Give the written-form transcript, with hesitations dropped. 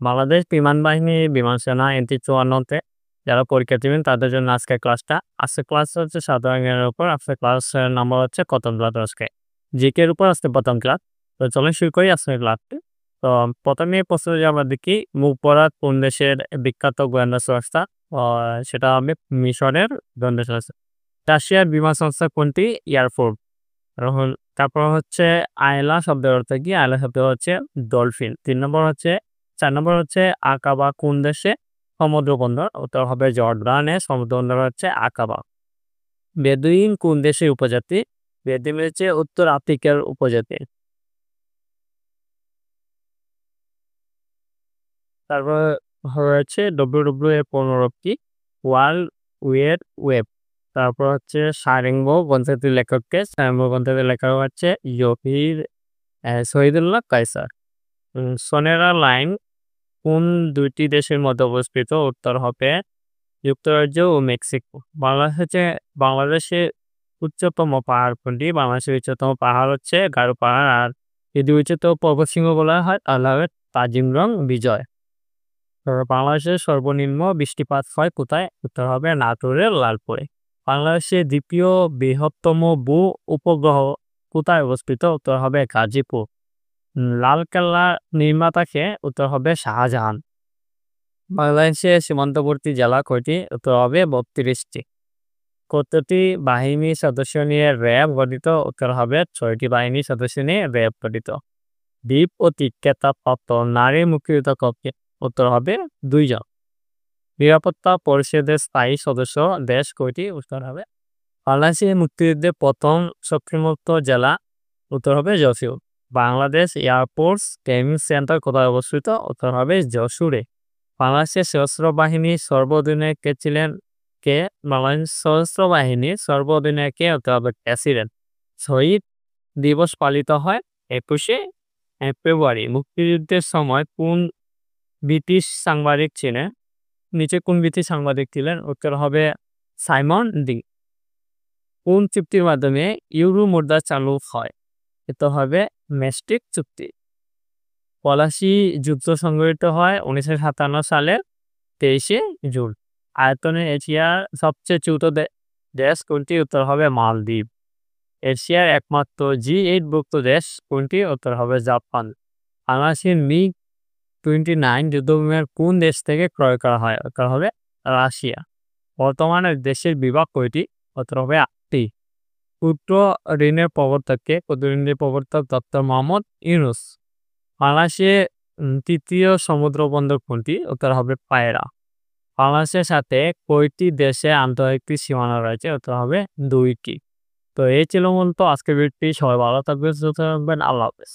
বাংলাদেশ বিমান বাহিনী বিমান সেনা NT-54 যারা পরীক্ষা দিবেন তাদের জন্য আজকের ক্লাসটা। আজকের ক্লাস হচ্ছে সাধারণ জ্ঞানের উপর। আজকের ক্লাসের নাম্বার হচ্ছে প্রথম ক্লাস আজকে। জিকে এর উপর আজকে প্রথম ক্লাস। তো চলুন শুরু করি আজকের ক্লাসটি। তো প্রথমেই প্রশ্ন যদি আমরা দেখি, মুখ পরাগ কোন দেশের বিখ্যাত গোয়েন্দা সংস্থা? সেটা হবে মিশরের গোয়েন্দা সংস্থা। রাশিয়ার বিমান সংস্থা কোনটি? এয়ারফোর্স। রাহুল। তারপর হচ্ছে আয়লা শব্দের অর্থ কি? আয়লা শব্দ হচ্ছে ডলফিন। ৪ নম্বর হচ্ছে আকাবা কোন দেশে? সমুদ্র বন্দর। উত্তর হবে জর্ডানে। সমুদ্র বন্দর হচ্ছে আকাবা। বেদুইন কোন দেশের উপজাতি? বেদুইন হচ্ছে উত্তর আফ্রিকার উপজাতি। তারপর হচ্ছে WWE পুনরুক্তি ওয়ার্ল্ড ওয়েড ওয়েব। তারপর হচ্ছে সারেঙ্গ গ্রন্থটির লেখককে? সারেঙ্গ গ্রন্থটির লেখক হচ্ছে জহির শহীদুল্লাহ কায়সার। সোনেরা লাইন কোন দুইটি দেশের মধ্যে অবস্থিত? উত্তর হবে যুক্তরাজ্য ও মেক্সিকো। বাংলাদেশের উচ্চতম পাহাড় কোনটি? বাংলাদেশের উচ্চতম পাহাড় হচ্ছে গারো পাহাড়। আর যদি উচ্চতম পর্বতশৃঙ্গ বলা হয় তাহলে হবে তাজিংরং বিজয়। বাংলাদেশের সর্বনিম্ন বৃষ্টিপাত হয় কোথায়? উত্তর হবে নাটোরের লালপুরে। বাংলাদেশের দ্বিতীয় বৃহত্তম ভূ উপগ্রহ কোথায় অবস্থিত? উত্তর হবে গাজীপুর। লালকেল্লা নির্মাতাকে? উত্তর হবে শাহজাহান। বাংলাদেশের সীমান্তবর্তী জেলা কয়টি? উত্তর হবে ৩২টি। কতটি বাহিনী সদস্য নিয়ে র্যাব গঠিত? উত্তর হবে ৬টি বাহিনী সদস্য নিয়ে র্যাব গঠিত। দ্বীপ ও খেতাবপ্রাপ্ত নারী মুক্তিযোদ্ধা কতজন? উত্তর হবে ২ জন। নিরাপত্তা পরিষদের স্থায়ী সদস্য দেশ কয়টি? উত্তর হবে। বাংলাদেশের মুক্তিযুদ্ধে প্রথম শক্তিমুক্ত জেলা? উত্তর হবে Jessore. Bangladesh air force training centre কোথায় অবস্থিত? উত্তর হবে যশোরে। বাংলাদেশের সশস্ত্র বাহিনীর সর্বাধিনায়ক কে ছিলেন? কে? বাংলাদেশ সশস্ত্র বাহিনীর সর্বাধিনায়ক কে? উত্তর হবে প্রেসিডেন্ট। শহীদ দিবস পালিত হয় ২১শে ফেব্রুয়ারি। মুক্তিযুদ্ধের সময় কোন ব্রিটিশ সাংবাদিক ছিলেন? নিচে কোন ব্রিটিশ সাংবাদিক ছিলেন? উত্তর হবে সাইমন ডি। কোন চুক্তির মাধ্যমে ইউরো মুদ্রা চালু হয়? এটা হবে ম্যাস্ট্রিক্ট চুক্তি। পলাশী যুদ্ধ সংঘটিত হয় 1957 সালের 23শে জুন। আয়তনে এশিয়ার সবচেয়ে ছোট দেশ কোনটি? উত্তর হবে মালদ্বীপ। এশিয়ার একমাত্র G8 ভুক্ত দেশ কোনটি? উত্তর হবে জাপান। বাংলাদেশের MiG-29 যুদ্ধবিমান কোন দেশ থেকে ক্রয় করা হয়? উত্তর হবে রাশিয়া। বর্তমানে দেশের বিভাগ কয়টি? উত্তর হবে 8টি। ক্ষুদ্র ঋণের প্রবর্তককে? ক্ষুদ্র ঋণের প্রবর্তক ডক্টর মোহাম্মদ ইউনূস। বাংলাদেশের তৃতীয় সমুদ্র বন্দর কোনটি? উত্তর হবে পায়রা। বাংলাদেশের সাথে কয়টি দেশে আন্তর্জাতিক সীমানা রয়েছে? উত্তর হবে 2টি। তো এই ছিল মূলত আজকের ভিডিওটি। সবাই ভালো থাকবেন, সুস্থ থাকবেন। আল্লাহ হাফেজ।